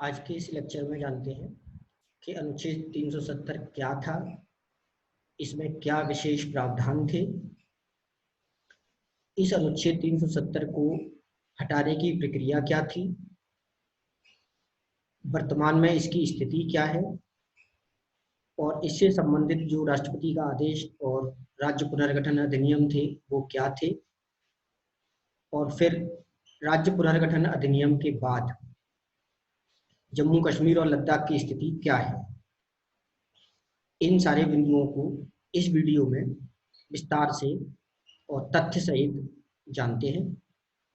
आज के इस लेक्चर में जानते हैं कि अनुच्छेद 370 क्या था, इसमें क्या विशेष प्रावधान थे, इस अनुच्छेद 370 को हटाने की प्रक्रिया क्या थी, वर्तमान में इसकी स्थिति क्या है और इससे संबंधित जो राष्ट्रपति का आदेश और राज्य पुनर्गठन अधिनियम थे वो क्या थे, और फिर राज्य पुनर्गठन अधिनियम के बाद जम्मू कश्मीर और लद्दाख की स्थिति क्या है। इन सारे बिंदुओं को इस वीडियो में विस्तार से और तथ्य सहित जानते हैं,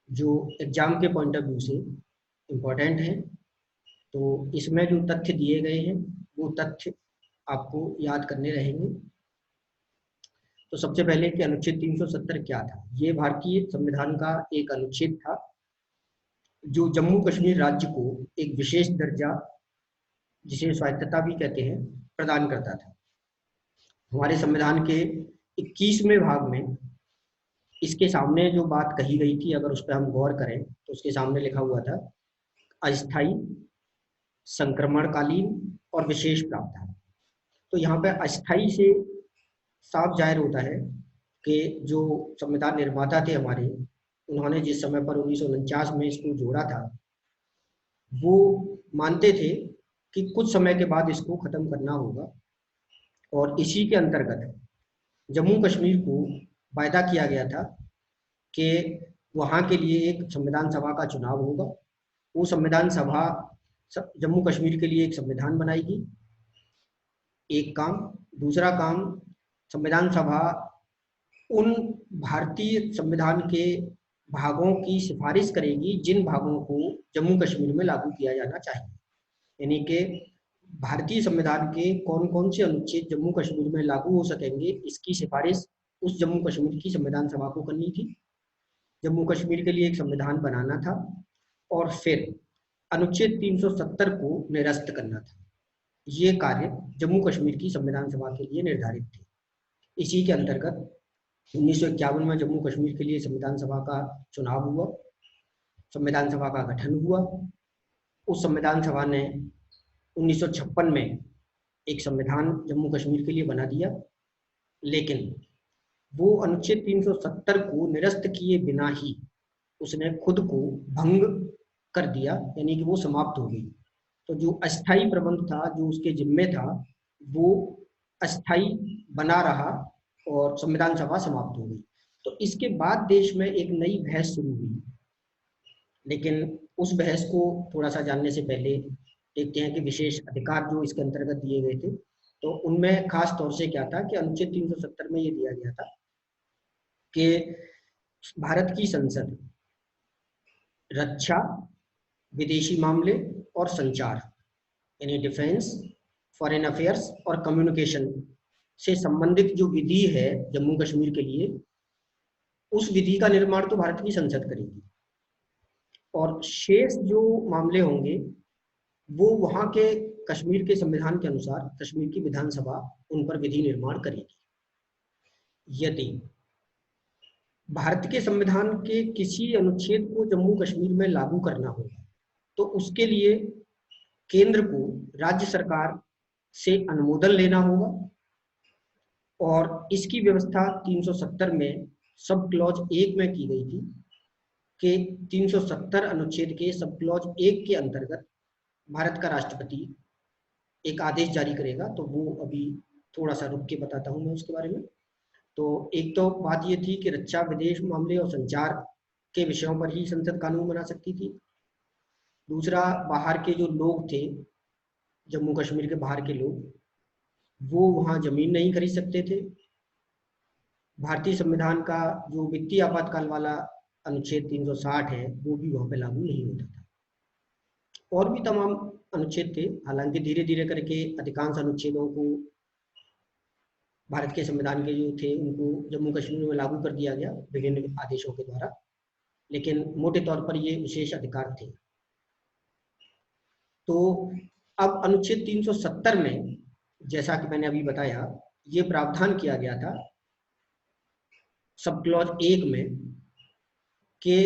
जो एग्जाम के पॉइंट ऑफ व्यू से इम्पोर्टेंट है। तो इसमें जो तथ्य दिए गए हैं वो तथ्य आपको याद करने रहेंगे। तो सबसे पहले कि अनुच्छेद 370 क्या था। ये भारतीय संविधान का एक अनुच्छेद था जो जम्मू कश्मीर राज्य को एक विशेष दर्जा, जिसे स्वायत्तता भी कहते हैं, प्रदान करता था। हमारे संविधान के 21वें भाग में इसके सामने जो बात कही गई थी, अगर उस पर हम गौर करें तो उसके सामने लिखा हुआ था अस्थायी, संक्रमणकालीन और विशेष प्रावधान। तो यहाँ पे अस्थायी से साफ जाहिर होता है कि जो संविधान निर्माता थे हमारे, उन्होंने जिस समय पर 1949 में इसको जोड़ा था, वो मानते थे कि कुछ समय के बाद इसको खत्म करना होगा, और इसी के अंतर्गत जम्मू कश्मीर को वायदा किया गया था कि वहाँ के लिए एक संविधान सभा का चुनाव होगा। वो संविधान सभा जम्मू कश्मीर के लिए एक संविधान बनाएगी, एक काम। दूसरा काम, संविधान सभा उन भारतीय संविधान के भागों की सिफारिश करेगी जिन भागों को जम्मू कश्मीर में लागू किया जाना चाहिए। यानी कि भारतीय संविधान के कौन कौन से अनुच्छेद जम्मू कश्मीर में लागू हो सकेंगे, इसकी सिफारिश उस जम्मू कश्मीर की संविधान सभा को करनी थी। जम्मू कश्मीर के लिए एक संविधान बनाना था और फिर अनुच्छेद 370 को निरस्त करना था। ये कार्य जम्मू कश्मीर की संविधान सभा के लिए निर्धारित थे। इसी के अंतर्गत 1951 में जम्मू कश्मीर के लिए संविधान सभा का चुनाव हुआ, संविधान सभा का गठन हुआ। उस संविधान सभा ने 1956 में एक संविधान जम्मू कश्मीर के लिए बना दिया, लेकिन वो अनुच्छेद 370 को निरस्त किए बिना ही उसने खुद को भंग कर दिया, यानी कि वो समाप्त हो गई। तो जो अस्थाई प्रबंध था, जो उसके जिम्मे था, वो अस्थाई बना रहा और संविधान सभा समाप्त हो गई। तो इसके बाद देश में एक नई बहस शुरू हुई, लेकिन उस बहस को थोड़ा सा जानने से पहले देखते हैं कि विशेष अधिकार जो इसके अंतर्गत दिए गए थे, तो उनमें खास तौर से क्या था कि अनुच्छेद 370 में ये दिया गया था कि भारत की संसद रक्षा, विदेशी मामले और संचार, यानी डिफेंस, फॉरेन अफेयर्स और कम्युनिकेशन से संबंधित जो विधि है जम्मू कश्मीर के लिए, उस विधि का निर्माण तो भारत की संसद करेगी, और शेष जो मामले होंगे वो वहाँ के कश्मीर के संविधान के अनुसार कश्मीर की विधानसभा उन पर विधि निर्माण करेगी। यदि भारत के संविधान के किसी अनुच्छेद को जम्मू कश्मीर में लागू करना होगा तो उसके लिए केंद्र को राज्य सरकार से अनुमोदन लेना होगा, और इसकी व्यवस्था 370 में सब क्लॉज 1 में की गई थी कि 370 अनुच्छेद के सब क्लॉज 1 के अंतर्गत भारत का राष्ट्रपति एक आदेश जारी करेगा। तो वो अभी थोड़ा सा रुक के बताता हूँ मैं उसके बारे में। तो एक तो बात ये थी कि रक्षा, विदेश मामले और संचार के विषयों पर ही संसद कानून बना सकती थी। दूसरा, बाहर के जो लोग थे, जम्मू कश्मीर के बाहर के लोग, वो वहाँ जमीन नहीं खरीद सकते थे। भारतीय संविधान का जो वित्तीय आपातकाल वाला अनुच्छेद 360 है वो भी वहाँ पे लागू नहीं होता था। और भी तमाम अनुच्छेद थे, हालांकि धीरे धीरे करके अधिकांश अनुच्छेदों को भारत के संविधान के जो थे उनको जम्मू कश्मीर में लागू कर दिया गया विभिन्न आदेशों के द्वारा, लेकिन मोटे तौर पर ये विशेष अधिकार थे। तो अब अनुच्छेद 370 में, जैसा कि मैंने अभी बताया, ये प्रावधान किया गया था सब क्लॉज 1 में कि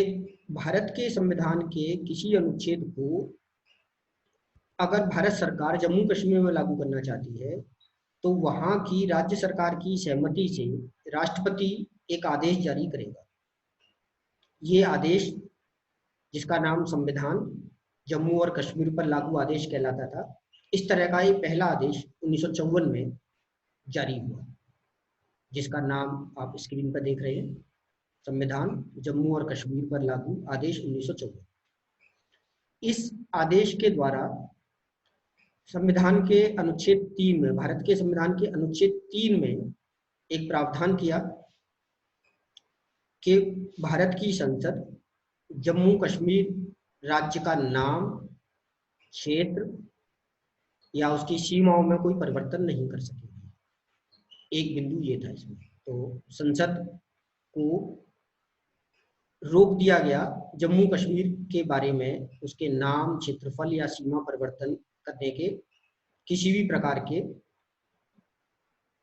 भारत के संविधान के किसी अनुच्छेद को अगर भारत सरकार जम्मू कश्मीर में लागू करना चाहती है तो वहां की राज्य सरकार की सहमति से राष्ट्रपति एक आदेश जारी करेगा। ये आदेश, जिसका नाम संविधान जम्मू और कश्मीर पर लागू आदेश कहलाता था, इस तरह का ये पहला आदेश 1954 में जारी हुआ, जिसका नाम आप स्क्रीन पर देख रहे हैं, संविधान जम्मू और कश्मीर पर लागू आदेश 1954। इस आदेश के द्वारा संविधान के अनुच्छेद 3 में, भारत के संविधान के अनुच्छेद 3 में एक प्रावधान किया कि भारत की संसद जम्मू कश्मीर राज्य का नाम, क्षेत्र या उसकी सीमाओं में कोई परिवर्तन नहीं कर सकेगी। एक बिंदु ये था इसमें। तो संसद को रोक दिया गया जम्मू कश्मीर के बारे में उसके नाम, क्षेत्रफल या सीमा परिवर्तन करने के किसी भी प्रकार के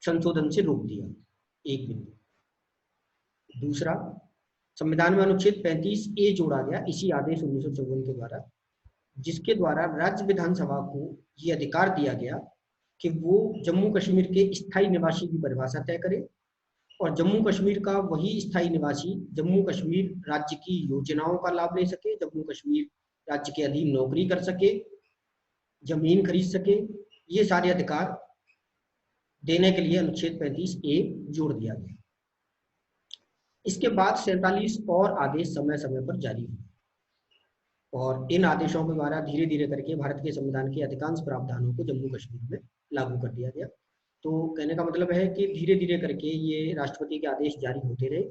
संशोधन से रोक दिया, एक बिंदु। दूसरा, संविधान में अनुच्छेद 35A जोड़ा गया इसी आदेश 1954 के द्वारा, जिसके द्वारा राज्य विधानसभा को ये अधिकार दिया गया कि वो जम्मू कश्मीर के स्थायी निवासी की परिभाषा तय करे और जम्मू कश्मीर का वही स्थायी निवासी जम्मू कश्मीर राज्य की योजनाओं का लाभ ले सके, जम्मू कश्मीर राज्य के अधीन नौकरी कर सके, जमीन खरीद सके। ये सारे अधिकार देने के लिए अनुच्छेद 35A जोड़ दिया गया। इसके बाद 47 और आदेश समय समय पर जारी हुए और इन आदेशों के द्वारा धीरे धीरे करके भारत के संविधान के अधिकांश प्रावधानों को जम्मू कश्मीर में लागू कर दिया गया। तो कहने का मतलब है कि धीरे धीरे करके ये राष्ट्रपति के आदेश जारी होते रहे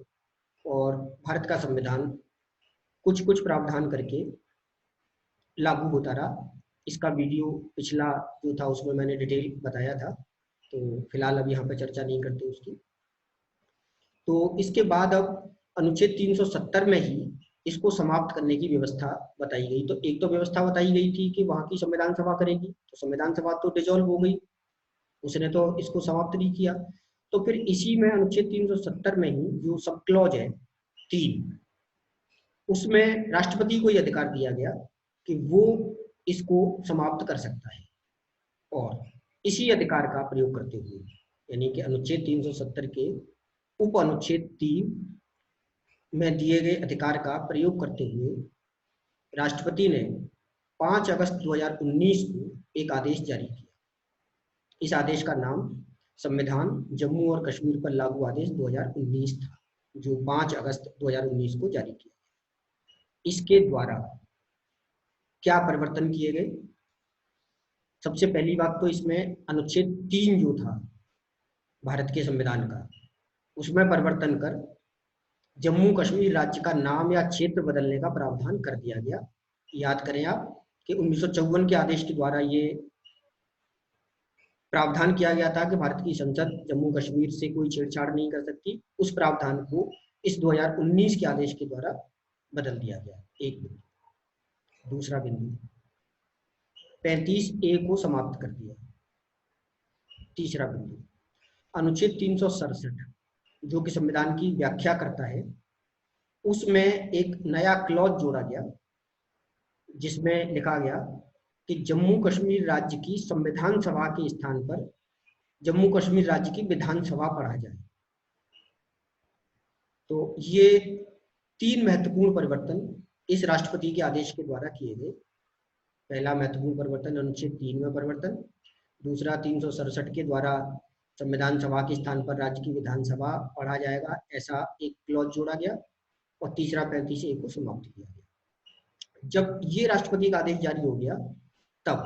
और भारत का संविधान कुछ कुछ प्रावधान करके लागू होता रहा। इसका वीडियो पिछला जो था उसमें मैंने डिटेल बताया था, तो फिलहाल अब यहाँ पे चर्चा नहीं करते उसकी। तो इसके बाद अब अनुच्छेद 370 में ही इसको समाप्त करने की व्यवस्था बताई गई। तो एक तो व्यवस्था बताई गई थी कि वहाँ की संविधान सभा करेगी, तो संविधान सभा तो डिसॉल्व हो गई, उसने तो इसको समाप्त नहीं किया। तो फिर इसी में अनुच्छेद 370 में ही जो सब क्लॉज है 3, उसमें राष्ट्रपति को यह अधिकार दिया गया कि वो इसको समाप्त कर सकता है और इसी अधिकार का प्रयोग करते हुए, यानी कि अनुच्छेद 370 के उप अनुच्छेद 3 में दिए गए अधिकार का प्रयोग करते हुए राष्ट्रपति ने 5 अगस्त 2019 को एक आदेश जारी किया। इस आदेश का नाम संविधान जम्मू और कश्मीर पर लागू आदेश 2019 था, जो 5 अगस्त 2019 को जारी किया। इसके द्वारा क्या परिवर्तन किए गए? सबसे पहली बात तो इसमें अनुच्छेद 3 जो था भारत के संविधान का, उसमें परिवर्तन कर जम्मू कश्मीर राज्य का नाम या क्षेत्र बदलने का प्रावधान कर दिया गया। याद करें आप कि 1954 के आदेश के द्वारा ये प्रावधान किया गया था कि भारत की संसद जम्मू कश्मीर से कोई छेड़छाड़ नहीं कर सकती। उस प्रावधान को इस 2019 के आदेश के द्वारा बदल दिया गया, एक बिंदु। दूसरा बिंदु, 35A को समाप्त कर दिया। तीसरा बिंदु, अनुच्छेद 367 जो कि संविधान की व्याख्या करता है, उसमें एक नया क्लॉज जोड़ा गया जिसमें लिखा गया कि जम्मू कश्मीर राज्य की संविधान सभा के स्थान पर जम्मू कश्मीर राज्य की विधानसभा पढ़ा जाए। तो ये 3 महत्वपूर्ण परिवर्तन इस राष्ट्रपति के आदेश के द्वारा किए गए। पहला महत्वपूर्ण परिवर्तन अनुच्छेद 3 में परिवर्तन, दूसरा 367 के द्वारा संविधान सभा के स्थान पर राज्य की विधानसभा पढ़ा जाएगा, ऐसा एक क्लॉज जोड़ा गया, और तीसरा 35A को समाप्त किया गया। जब ये राष्ट्रपति का आदेश जारी हो गया तब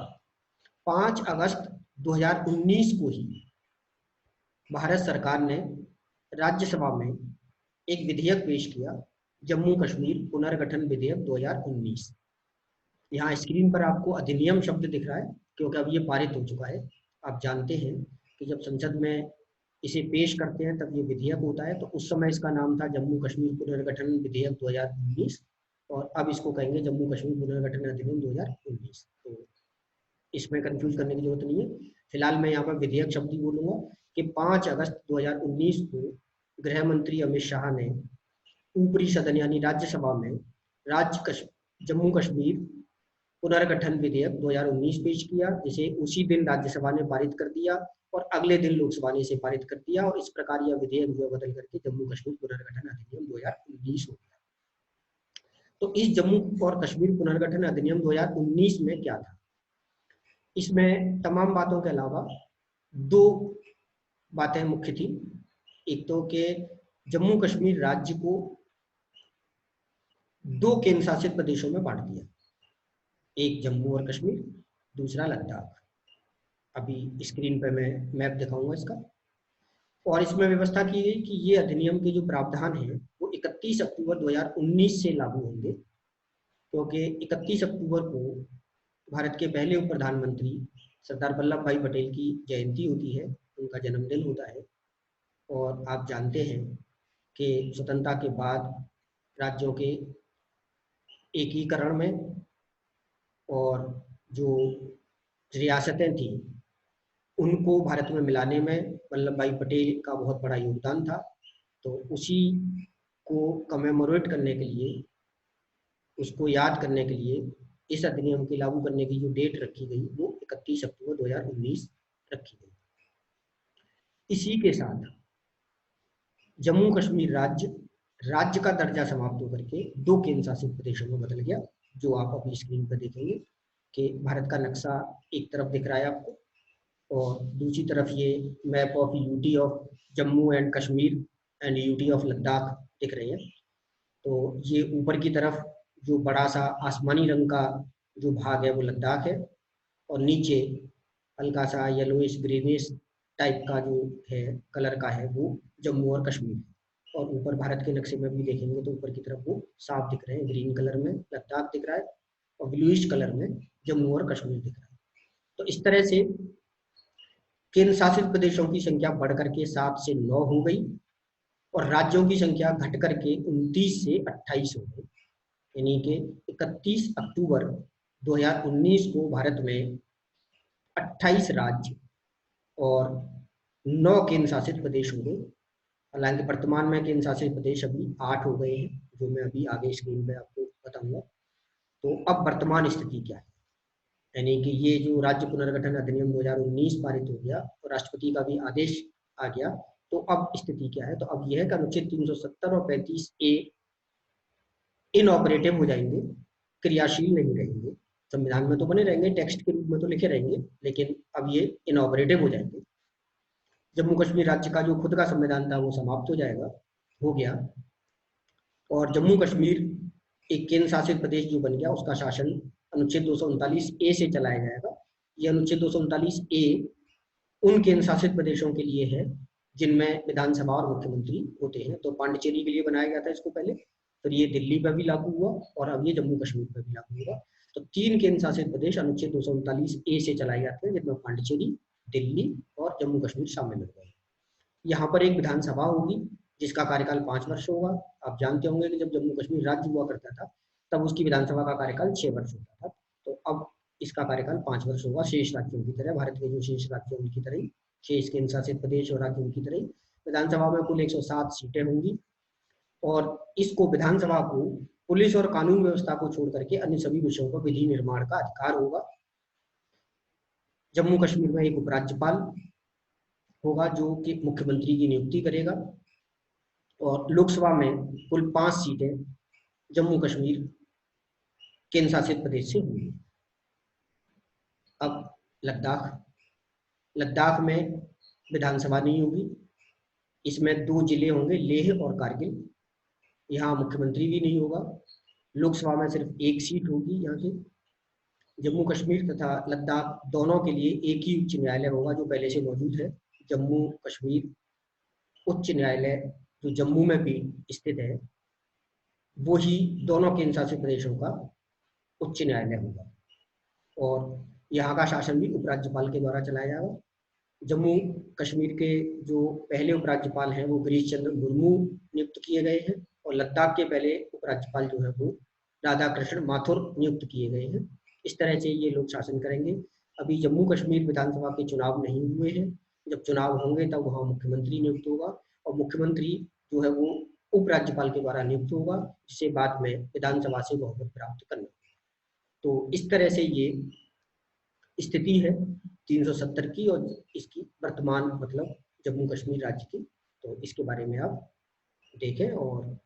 5 अगस्त 2019 को ही भारत सरकार ने राज्यसभा में एक विधेयक पेश किया, जम्मू कश्मीर पुनर्गठन विधेयक 2019। यहाँ स्क्रीन पर आपको अधिनियम शब्द दिख रहा है क्योंकि अब ये पारित हो चुका है। आप जानते हैं कि जब संसद में इसे पेश करते हैं तब ये विधेयक होता है, तो उस समय इसका नाम था जम्मू कश्मीर पुनर्गठन विधेयक 2019 और अब इसको कहेंगे जम्मू कश्मीर पुनर्गठन अधिनियम 2019। तो इसमें कंफ्यूज करने की जरूरत नहीं है। फिलहाल मैं यहाँ पर विधेयक शब्द ही बोलूंगा कि 5 अगस्त 2019 को गृह मंत्री अमित शाह ने ऊपरी सदन यानी राज्यसभा में जम्मू कश्मीर पुनर्गठन विधेयक 2019 पेश किया, जिसे उसी दिन राज्यसभा ने पारित कर दिया और अगले दिन लोकसभा ने इसे पारित कर दिया, और इस प्रकार यह विधेयक जो बदल करके जम्मू कश्मीर पुनर्गठन अधिनियम 2019 हो गया। तो इस जम्मू और कश्मीर पुनर्गठन अधिनियम 2019 में क्या था? इसमें तमाम बातों के अलावा दो बातें मुख्य थी। एक तो कि जम्मू कश्मीर राज्य को दो केंद्र शासित प्रदेशों में बांट दिया, एक जम्मू और कश्मीर, दूसरा लद्दाख। अभी स्क्रीन पे मैं मैप दिखाऊंगा इसका। और इसमें व्यवस्था की गई कि ये अधिनियम के जो प्रावधान हैं वो 31 अक्टूबर 2019 से लागू होंगे, क्योंकि 31 अक्टूबर को भारत के पहले उप प्रधानमंत्री सरदार वल्लभ भाई पटेल की जयंती होती है, उनका जन्मदिन होता है। और आप जानते हैं कि स्वतंत्रता के बाद राज्यों के एकीकरण में और जो रियासतें थी उनको भारत में मिलाने में वल्लभ भाई पटेल का बहुत बड़ा योगदान था। तो उसी को कमेमोरेट करने के लिए, उसको याद करने के लिए इस अधिनियम के लागू करने की जो डेट रखी गई वो 31 अक्टूबर 2019 रखी गई। इसी के साथ जम्मू कश्मीर राज्य का दर्जा समाप्त होकर के दो केंद्र शासित प्रदेशों में बदल गया, जो आप अपनी स्क्रीन पर देखेंगे कि भारत का नक्शा एक तरफ दिख रहा है आपको, और दूसरी तरफ ये map of UT of Jammu and Kashmir and UT of Ladakh दिख रहे हैं। तो ये ऊपर की तरफ जो बड़ा सा आसमानी रंग का जो भाग है वो लद्दाख है, और नीचे हल्का सा येलोइश ग्रीनिश टाइप का जो है कलर का है वो जम्मू और कश्मीर है। और ऊपर भारत के नक्शे में भी देखेंगे तो ऊपर की तरफ वो साफ दिख रहे हैं, ग्रीन कलर में लद्दाख दिख रहा है और ब्लूइश कलर में जम्मू और कश्मीर दिख रहा है। तो इस तरह से केंद्र शासित प्रदेशों की संख्या बढ़ करके 7 से 9 हो गई और राज्यों की संख्या घट करके 29 से 28 हो गई। यानी कि 31 अक्टूबर 2019 को भारत में 28 राज्य और 9 केंद्र शासित प्रदेश हो गए। हालांकि वर्तमान में केंद्र शासित प्रदेश अभी 8 हो गए हैं, जो मैं अभी आगे स्क्रीन पे आपको बताऊंगा। तो अब वर्तमान स्थिति क्या है, यानी कि ये जो राज्य पुनर्गठन अधिनियम 2019 पारित हो गया और राष्ट्रपति का भी आदेश आ गया, तो अब स्थिति क्या है? तो अब यह है कि अनुच्छेद 370 और 35A इनऑपरेटिव हो जाएंगे, क्रियाशील नहीं रहेंगे। संविधान में तो बने रहेंगे, टेक्स्ट के रूप में तो लिखे रहेंगे, लेकिन अब ये इनऑपरेटिव हो जाएंगे। जम्मू कश्मीर राज्य का जो खुद का संविधान था वो समाप्त हो जाएगा, हो गया, और जम्मू कश्मीर एक केंद्र शासित प्रदेश जो बन गया उसका शासन अनुच्छेद 239A से चलाया जाएगा। ये अनुच्छेद 239A उन केंद्र शासित प्रदेशों के लिए है जिनमें विधानसभा और मुख्यमंत्री होते हैं। तो पांडिचेरी के लिए बनाया गया था इसको पहले, फिर ये दिल्ली पर भी लागू हुआ और अब ये जम्मू कश्मीर पर भी लागू हुआ। तो 3 केंद्र शासित प्रदेश अनुच्छेद 239A से चलाए जाते हैं, जिनमें पांडिचेरी, दिल्ली और जम्मू कश्मीर शामिल हो गए। यहाँ पर एक विधानसभा होगी जिसका कार्यकाल 5 वर्ष होगा। आप जानते होंगे कि जब जम्मू कश्मीर राज्य हुआ करता था तब उसकी विधानसभा का कार्यकाल 6 वर्ष होता था। तो अब इसका कार्यकाल 5 वर्ष होगा, शेष राज्यों की तरह, भारत के जो शेष राज्य उनकी तरह, शेष केंद्र शासित प्रदेश और राज्य उनकी तरह। विधानसभा में कुल 107 सीटें होंगी और इसको विधानसभा को पुलिस और कानून व्यवस्था को छोड़ करके अन्य सभी विषयों पर विधि निर्माण का अधिकार होगा। जम्मू कश्मीर में एक उपराज्यपाल होगा जो कि मुख्यमंत्री की नियुक्ति करेगा, और लोकसभा में कुल 5 सीटें जम्मू कश्मीर केंद्र शासित प्रदेश से होंगी। अब लद्दाख में विधानसभा नहीं होगी, इसमें 2 जिले होंगे, लेह और कारगिल। यहाँ मुख्यमंत्री भी नहीं होगा, लोकसभा में सिर्फ 1 सीट होगी यहाँ की। जम्मू कश्मीर तथा लद्दाख दोनों के लिए एक ही उच्च न्यायालय होगा जो पहले से मौजूद है। जम्मू कश्मीर उच्च न्यायालय जो जम्मू में भी स्थित है वो ही दोनों केंद्र शासित प्रदेशों का उच्च न्यायालय होगा, और यहाँ का शासन भी उपराज्यपाल के द्वारा चलाया जाएगा। जम्मू कश्मीर के जो पहले उपराज्यपाल हैं वो गिरीश चंद्र मुर्मू नियुक्त किए गए हैं, और लद्दाख के पहले उपराज्यपाल जो है वो राधा कृष्ण माथुर नियुक्त किए गए हैं। इस तरह से ये लोग शासन करेंगे। अभी जम्मू कश्मीर विधानसभा के चुनाव नहीं हुए हैं, जब चुनाव होंगे तब वहाँ मुख्यमंत्री नियुक्त होगा, और मुख्यमंत्री जो है वो उपराज्यपाल के द्वारा नियुक्त होगा, जिसे बाद में विधानसभा से बहुमत प्राप्त करना। तो इस तरह से ये स्थिति है 370 की और इसकी वर्तमान मतलब जम्मू कश्मीर राज्य की। तो इसके बारे में आप देखें और